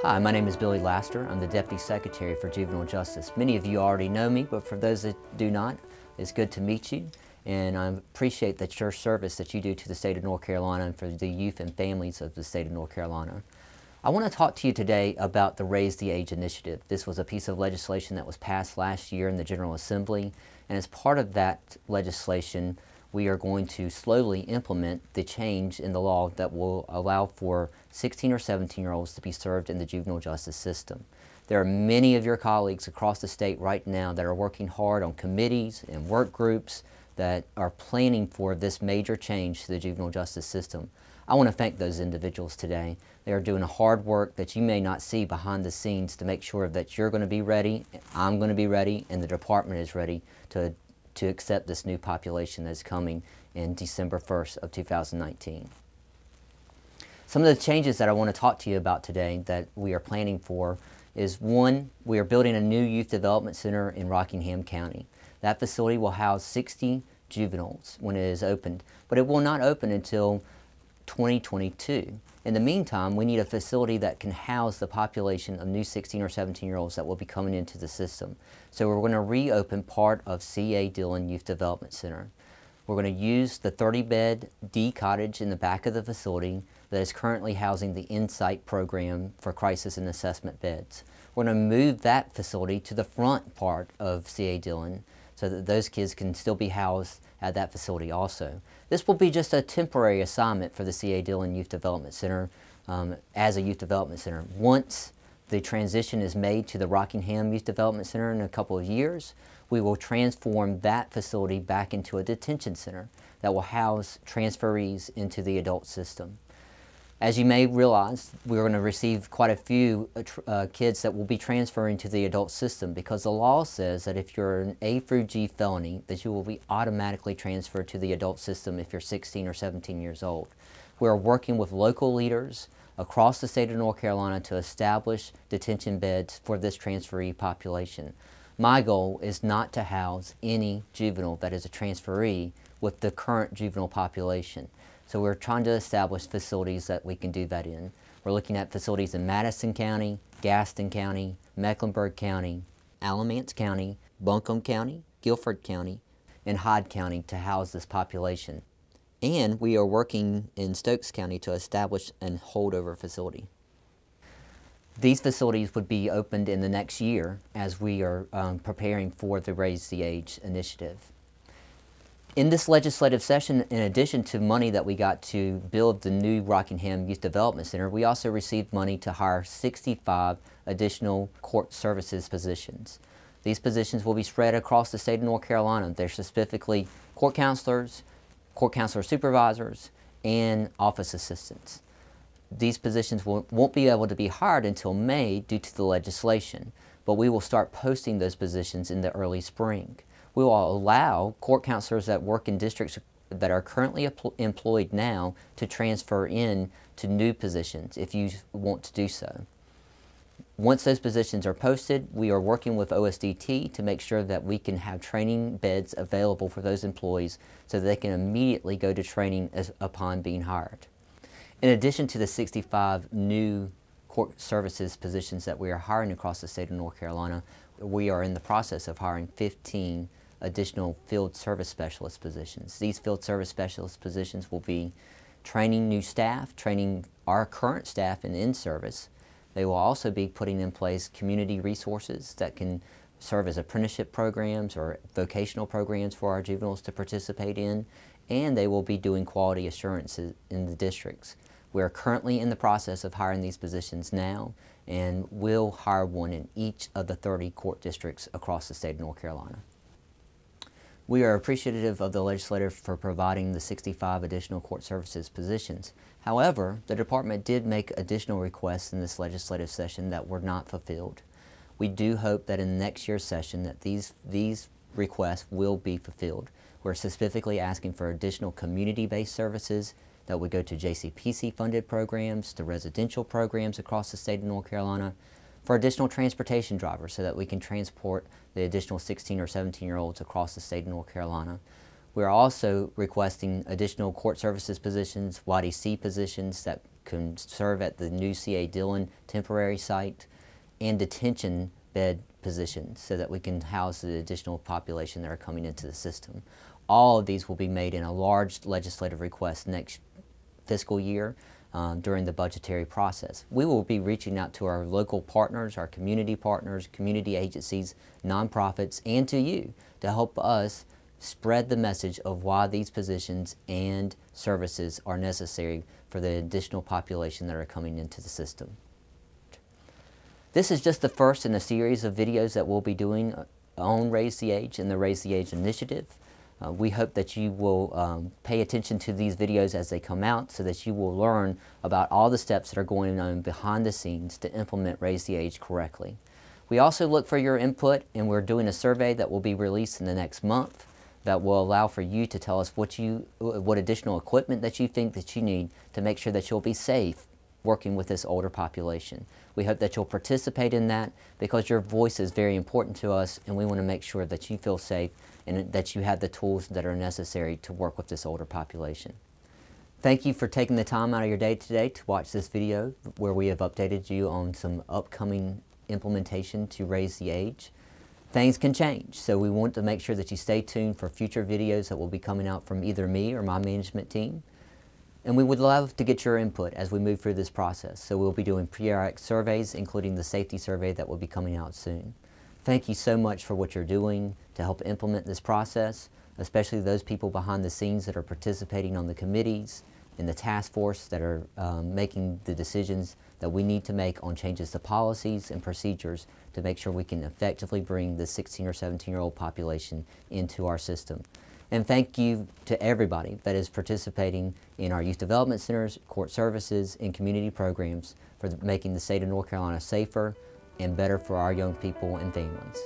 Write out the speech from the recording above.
Hi, my name is Billy Laster. I'm the Deputy Secretary for Juvenile Justice. Many of you already know me, but for those that do not, it's good to meet you. And I appreciate that your service that you do to the state of North Carolina and for the youth and families of the state of North Carolina. I want to talk to you today about the Raise the Age initiative. This was a piece of legislation that was passed last year in the General Assembly, and as part of that legislation, we are going to slowly implement the change in the law that will allow for 16 or 17-year-olds to be served in the juvenile justice system. There are many of your colleagues across the state right now that are working hard on committees and work groups that are planning for this major change to the juvenile justice system. I want to thank those individuals today. They are doing hard work that you may not see behind the scenes to make sure that you're going to be ready, I'm going to be ready, and the department is ready to accept this new population that's coming in December 1st of 2019. Some of the changes that I want to talk to you about today that we are planning for is, one, we are building a new youth development center in Rockingham County. That facility will house 60 juveniles when it is opened, but it will not open until 2022. In the meantime, we need a facility that can house the population of new 16 or 17-year-olds that will be coming into the system. So we're going to reopen part of C.A. Dillon Youth Development Center. We're going to use the 30-bed D cottage in the back of the facility that is currently housing the Insight program for crisis and assessment beds. We're going to move that facility to the front part of C.A. Dillon so that those kids can still be housed at that facility also. This will be just a temporary assignment for the C.A. Dillon Youth Development Center as a youth development center. Once the transition is made to the Rockingham Youth Development Center in a couple of years, we will transform that facility back into a detention center that will house transferees into the adult system. As you may realize, we're going to receive quite a few kids that will be transferring to the adult system because the law says that if you're an A through G felony, that you will be automatically transferred to the adult system if you're 16 or 17 years old. We're working with local leaders across the state of North Carolina to establish detention beds for this transferee population. My goal is not to house any juvenile that is a transferee with the current juvenile population. So we're trying to establish facilities that we can do that in. We're looking at facilities in Madison County, Gaston County, Mecklenburg County, Alamance County, Buncombe County, Guilford County, and Hyde County to house this population. And we are working in Stokes County to establish a holdover facility. These facilities would be opened in the next year as we are preparing for the Raise the Age initiative. In this legislative session, in addition to money that we got to build the new Rockingham Youth Development Center, we also received money to hire 65 additional court services positions. These positions will be spread across the state of North Carolina. They're specifically court counselor supervisors, and office assistants. These positions won't be able to be hired until May due to the legislation, but we will start posting those positions in the early spring. We will allow court counselors that work in districts that are currently employed now to transfer in to new positions if you want to do so. Once those positions are posted, we are working with OSDT to make sure that we can have training beds available for those employees so that they can immediately go to training upon being hired. In addition to the 65 new court services positions that we are hiring across the state of North Carolina, we are in the process of hiring 15 additional field service specialist positions. These field service specialist positions will be training new staff, training our current staff in service. They will also be putting in place community resources that can serve as apprenticeship programs or vocational programs for our juveniles to participate in, and they will be doing quality assurances in the districts. We are currently in the process of hiring these positions now, and will hire one in each of the 30 court districts across the state of North Carolina. We are appreciative of the legislature for providing the 65 additional court services positions. However, the department did make additional requests in this legislative session that were not fulfilled. We do hope that in next year's session that these requests will be fulfilled. We're specifically asking for additional community-based services that would go to JCPC funded programs, to residential programs across the state of North Carolina, for additional transportation drivers so that we can transport the additional 16 or 17-year-olds across the state of North Carolina. We're also requesting additional court services positions, YDC positions that can serve at the new C.A. Dillon temporary site, and detention bed positions so that we can house the additional population that are coming into the system. All of these will be made in a large legislative request next fiscal year during the budgetary process. We will be reaching out to our local partners, our community partners, community agencies, nonprofits, and to you to help us spread the message of why these positions and services are necessary for the additional population that are coming into the system. This is just the first in a series of videos that we'll be doing on Raise the Age and the Raise the Age initiative. We hope that you will pay attention to these videos as they come out so that you will learn about all the steps that are going on behind the scenes to implement Raise the Age correctly. We also look for your input, and we're doing a survey that will be released in the next month that will allow for you to tell us what additional equipment that you think that you need to make sure that you'll be safe working with this older population. We hope that you'll participate in that because your voice is very important to us, and we want to make sure that you feel safe and that you have the tools that are necessary to work with this older population. Thank you for taking the time out of your day today to watch this video where we have updated you on some upcoming implementation to Raise the Age. Things can change, so we want to make sure that you stay tuned for future videos that will be coming out from either me or my management team. And we would love to get your input as we move through this process. So we'll be doing pre-RX surveys, including the safety survey that will be coming out soon. Thank you so much for what you're doing to help implement this process, especially those people behind the scenes that are participating on the committees and the task force that are making the decisions that we need to make on changes to policies and procedures to make sure we can effectively bring the 16 or 17-year-old population into our system. And thank you to everybody that is participating in our youth development centers, court services, and community programs for making the state of North Carolina safer and better for our young people and families.